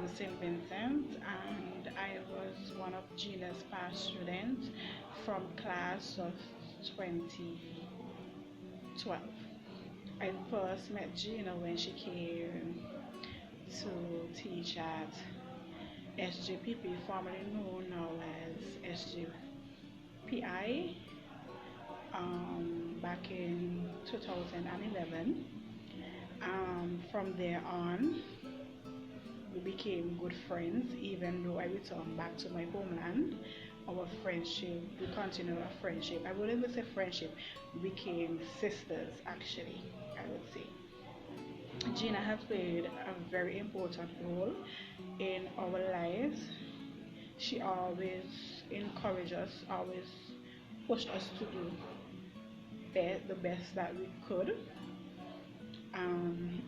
St. Vincent, and I was one of Gina's past students from class of 2012. I first met Gina when she came to teach at SJPP, formerly known now as SJPI, back in 2011. From there on, we became good friends, even though I returned back to my homeland. Our friendship, we continued our friendship. I wouldn't even say friendship, we became sisters, actually, I would say. Gina has played a very important role in our lives. She always encouraged us, always pushed us to do the best that we could. Um,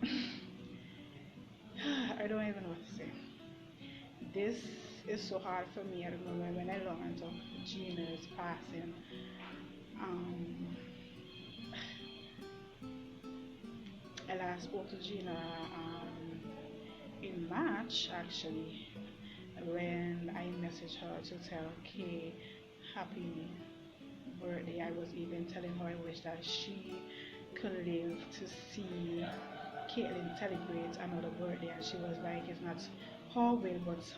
I don't even know what to say. This is so hard for me at the moment when I learned of Gina's passing. Um, I last spoke to Gina in March, actually, when I messaged her to tell Kay happy birthday. I was even telling her I wish that she could live to see Caitlin celebrate another birthday, and she was like, "It's not her will, but it's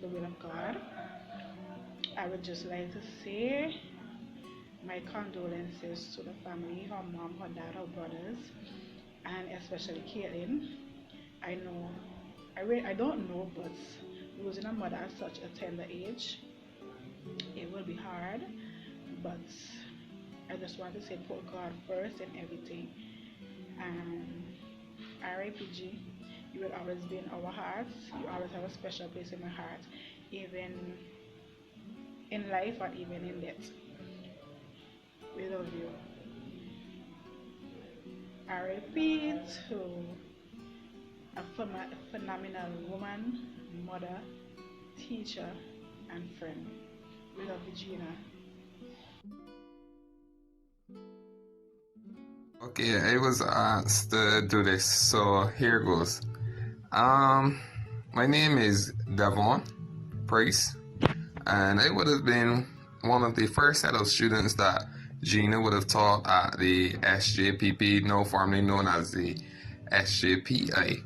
the will of God." I would just like to say my condolences to the family, her mom, her dad, her brothers, and especially Caitlin. I know, I don't know, but losing a mother at such a tender age, it will be hard. But I just want to say put God first in everything. And RIPG, you will always be in our hearts. You always have a special place in my heart, even in life or even in death. We love you. RIP to a phenomenal woman, mother, teacher, and friend. We love you, Gina. Okay, I was asked to do this, so here goes. Um, my name is Devon Price, and I would have been one of the first set of students that Gina would have taught at the SJPP, now formerly known as the SJPI.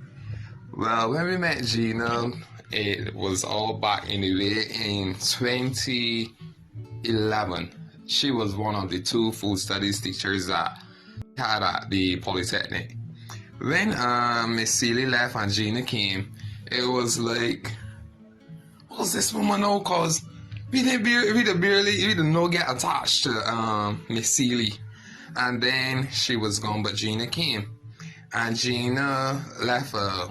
Well, when we met Gina, it was all back in the way in 2011. She was one of the two food studies teachers that had at the Polytechnic. When Miss Seeley left and Gina came, it was like, what's this woman now? Cause we didn't know get attached to Miss Seeley, and then she was gone, but Gina came, and Gina left a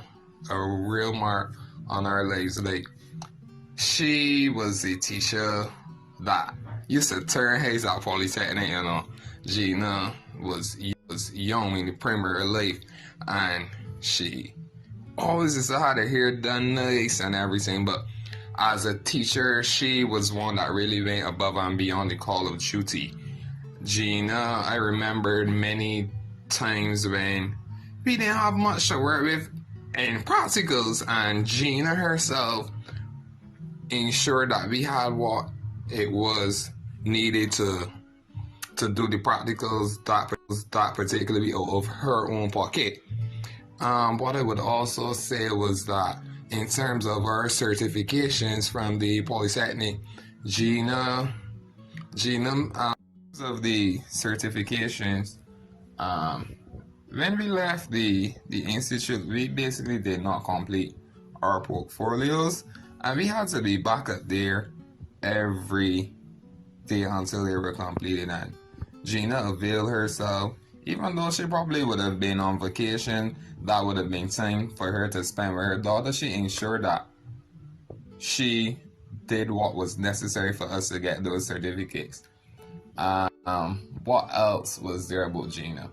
real mark on our lives. Like, she was a teacher that used to turn heads at Polytechnic. You know, Gina was young in the primary life, and she always just had her hair done nice and everything. But as a teacher, she was one that really went above and beyond the call of duty. Gina, I remembered many times when we didn't have much to work with in practicals, and Gina herself ensured that we had what it was needed to do the practicals, that particularly out of her own pocket. What I would also say was that in terms of our certifications from the Polytechnic, Gina, of the certifications, when we left the institute, we basically did not complete our portfolios, and we had to be back up there every day until they were completed. And Gina availed herself, even though she probably would have been on vacation, that would have been time for her to spend with her daughter. She ensured that she did what was necessary for us to get those certificates. What else was there about Gina?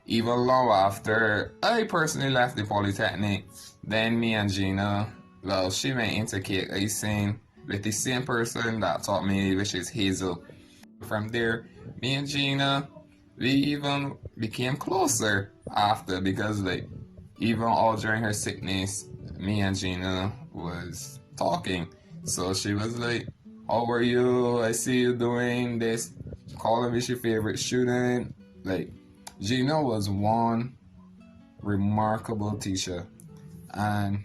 Even long after I personally left the Polytechnic, then me and Gina, well, she went into cake icing with the same person that taught me, which is Hazel. From there, me and Gina, we even became closer after, because like even all during her sickness, me and Gina was talking. So she was like, "How are you? I see you doing this." Calling me your favorite student. Like, Gina was one remarkable teacher, and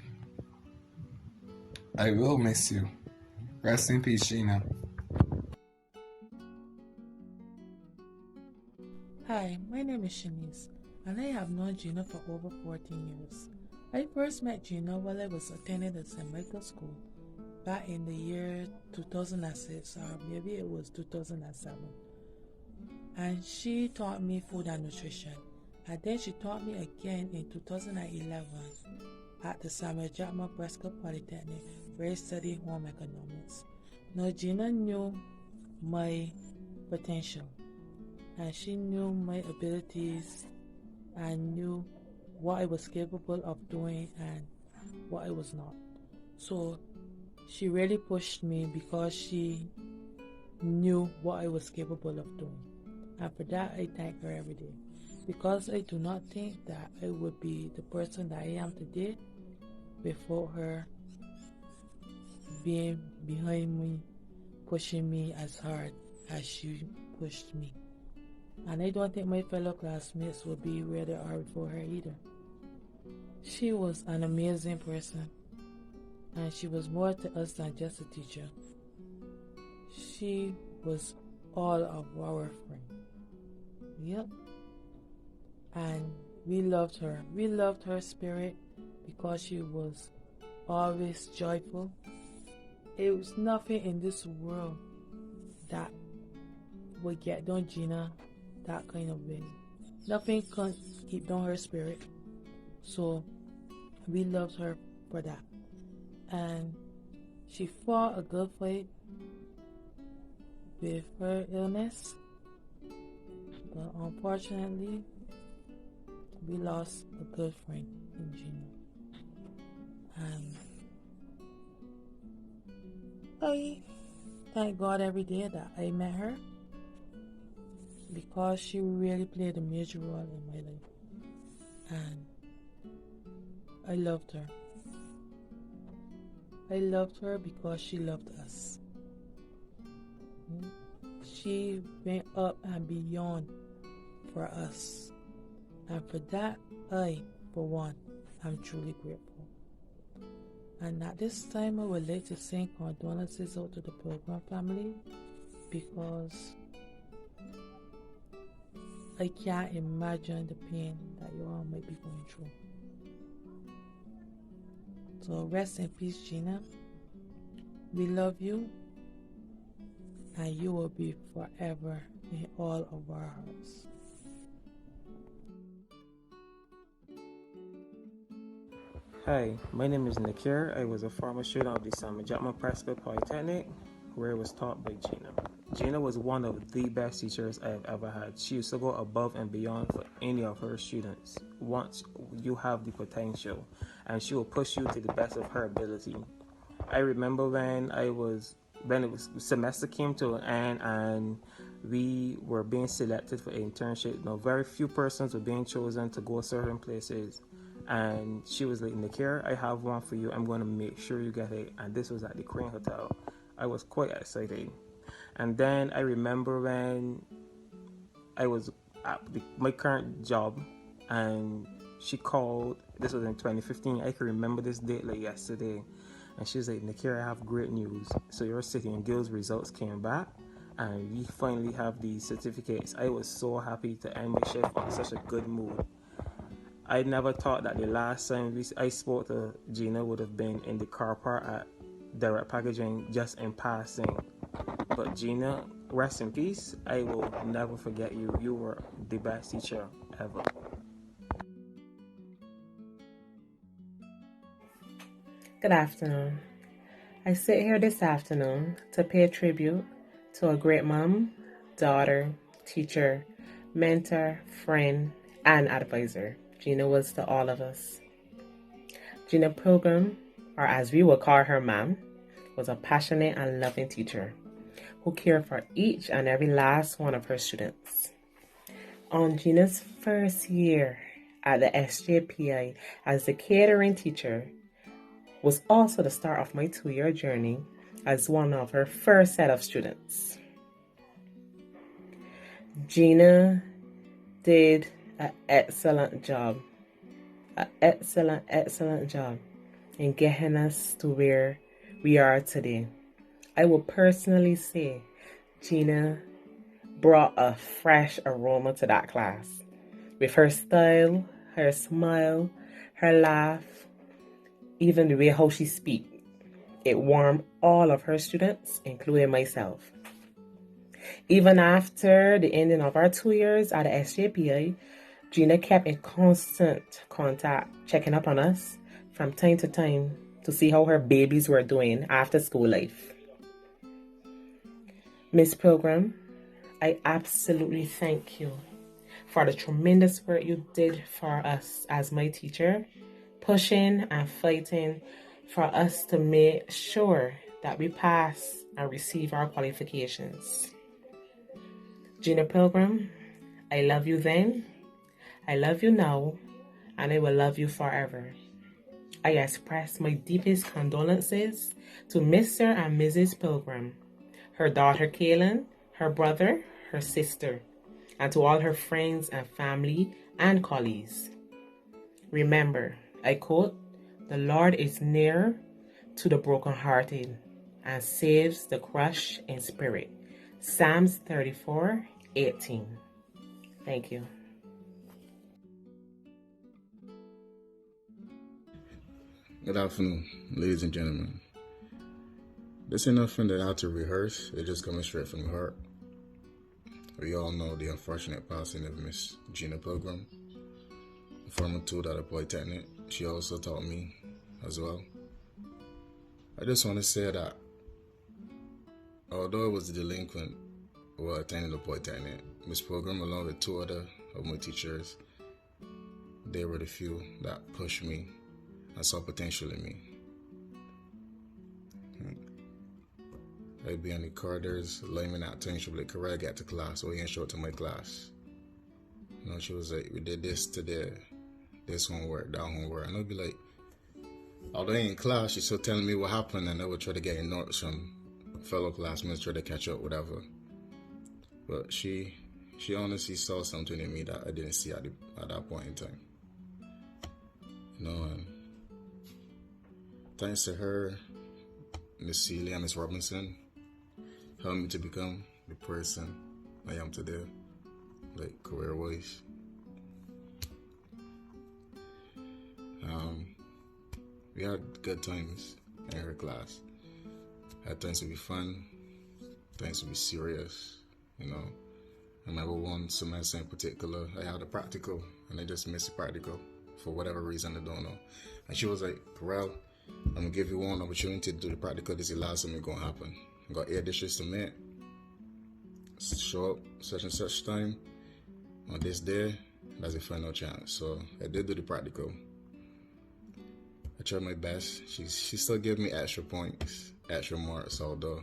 I will miss you. Rest in peace, Gina. Hi, my name is Shanice, and I have known Gina for over 14 years. I first met Gina while I was attending the St. Michael School back in the year 2006, or maybe it was 2007. And she taught me food and nutrition. And then she taught me again in 2011 at the Samuel Jackman Prescott Polytechnic, where I studied home economics. Now, Gina knew my potential, and she knew my abilities and knew what I was capable of doing and what I was not. So she really pushed me because she knew what I was capable of doing. And for that, I thank her every day. Because I do not think that I would be the person that I am today without her being behind me, pushing me as hard as she pushed me. And I don't think my fellow classmates would be where they are before her either. She was an amazing person, and she was more to us than just a teacher. She was all of our friend. Yep. And we loved her. We loved her spirit because she was always joyful. It was nothing in this world that would get down Gina that kind of way. Nothing can keep down her spirit. So we loved her for that. And she fought a good fight with her illness. But unfortunately, we lost a good friend in Gina. And I thank God every day that I met her, because she really played a major role in my life. And I loved her. I loved her because she loved us. She went up and beyond for us. And for that, I, for one, am truly grateful. And at this time, I would like to send condolences out to the Pilgrim family, because I can't imagine the pain that you all might be going through. So rest in peace, Gina. We love you, and you will be forever in all of our hearts. Hi, my name is Nakira. I was a former student of the Samuel Jackman Prescott Polytechnic, where I was taught by Gina. Gina was one of the best teachers I have ever had. She used to go above and beyond for any of her students. Once you have the potential, and she will push you to the best of her ability. I remember when semester came to an end and we were being selected for internship. Now, very few persons were being chosen to go certain places. And she was like, "Nakira, I have one for you. I'm going to make sure you get it." And this was at the Crane Hotel. I was quite excited. And then I remember when I was at my current job, and she called. This was in 2015. I can remember this date like yesterday. And she was like, "Nakira, I have great news. So your City and Guilds results came back, and we finally have the certificates." I was so happy to end my shift on such a good mood. I never thought that the last time I spoke to Gina would have been in the car park at Direct Packaging, just in passing. But Gina, rest in peace. I will never forget you. You were the best teacher ever. Good afternoon. I sit here this afternoon to pay tribute to a great mom, daughter, teacher, mentor, friend, and advisor. Gina was to all of us. Gina Pilgrim, or as we would call her ma'am, was a passionate and loving teacher who cared for each and every last one of her students. On Gina's first year at the SJPI as the catering teacher, was also the start of my 2-year journey as one of her first set of students. Gina did an excellent job in getting us to where we are today. I will personally say Gina brought a fresh aroma to that class. With her style, her smile, her laugh, even the way how she speaks, it warmed all of her students, including myself. Even after the ending of our 2 years at the SJPI, Gina kept in constant contact, checking up on us from time to time to see how her babies were doing after school life. Miss Pilgrim, I absolutely thank you for the tremendous work you did for us as my teacher, pushing and fighting for us to make sure that we pass and receive our qualifications. Gina Pilgrim, I love you then, I love you now, and I will love you forever. I express my deepest condolences to Mr. and Mrs. Pilgrim, her daughter Kaylin, her brother, her sister, and to all her friends and family and colleagues. Remember, I quote, "The Lord is near to the brokenhearted and saves the crushed in spirit." Psalms 34:18. Thank you. Good afternoon, ladies and gentlemen. This ain't nothing that I had to rehearse. It just coming straight from the heart. We all know the unfortunate passing of Miss Gina Pilgrim, a former tutor at a polytechnic. She also taught me as well. I just want to say that although I was a delinquent while attending the polytechnic, Miss Pilgrim, along with 2 other of my teachers, they were the few that pushed me and saw potential in me. I'd be on the corridors, lining out time. She'd be like, "Correct, get to class," or you ain't show up to my class. You know, she was like, "We did this today, this homework, that homework," and I'd be like, although I ain't in class, she's still telling me what happened, and I would try to get notes from fellow classmates, try to catch up, whatever. But she honestly saw something in me that I didn't see at that point in time. You know, and thanks to her, Miss Celia and Miss Robinson helped me to become the person I am today, like career-wise. We had good times in her class. Had times to be fun, times to be serious, you know. I remember one semester in particular, I had a practical, and I just missed the practical for whatever reason, I don't know. And she was like, "Corral, I'm going to give you one opportunity to do the practical. This is the last time it's going to happen. I got 8 dishes to make. Show up such and such time on this day. That's a final chance." So I did do the practical. I tried my best. She still gave me extra points, extra marks, although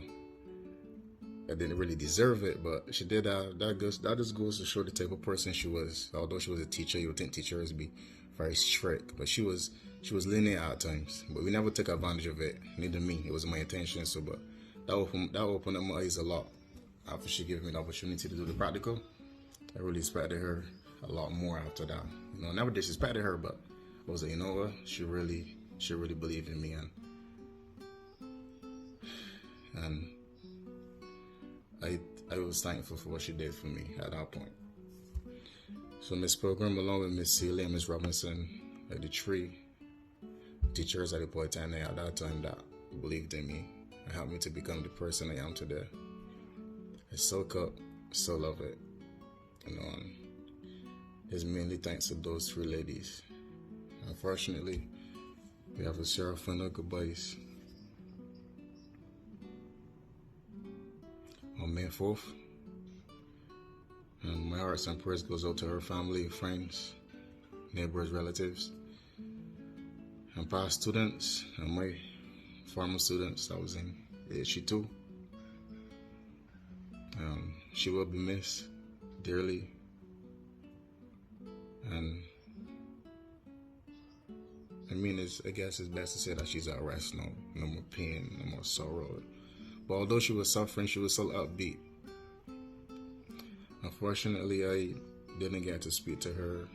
I didn't really deserve it, but she did. That just goes to show the type of person she was. Although she was a teacher, you would think teachers be very strict, but she was lenient at times. But we never took advantage of it. Neither me. It was my intention. So, but that opened up my eyes a lot. After she gave me the opportunity to do the practical, I really respected her a lot more after that. You know, I never disrespected her, but I was like, you know what? She really believed in me, and I was thankful for what she did for me at that point. So Miss Pilgrim, along with Miss Celia and Miss Robinson, like the 3 teachers at the Polytechnic at that time that believed in me and helped me to become the person I am today. I soak up, still love it. You know, and it's mainly thanks to those 3 ladies. Unfortunately, we have to say our final goodbyes on May 4th. And my hearts and prayers goes out to her family, friends, neighbors, relatives, and past students, and my former students that was in HE2. She will be missed dearly, and mean, I guess it's best to say that she's at rest now. No more pain, no more sorrow. But although she was suffering, she was still upbeat. Unfortunately, I didn't get to speak to her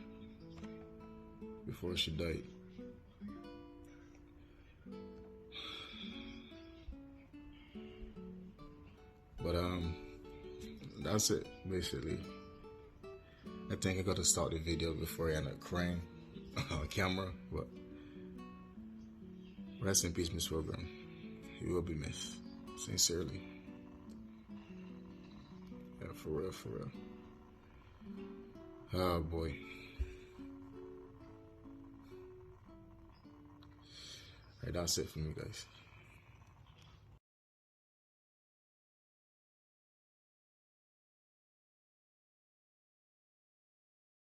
before she died. But that's it basically. I think I gotta start the video before I end up crying on camera. But rest in peace, Miss Pilgrim. You will be missed, sincerely. Yeah, for real, for real. Oh boy. Alright, that's it for me, guys.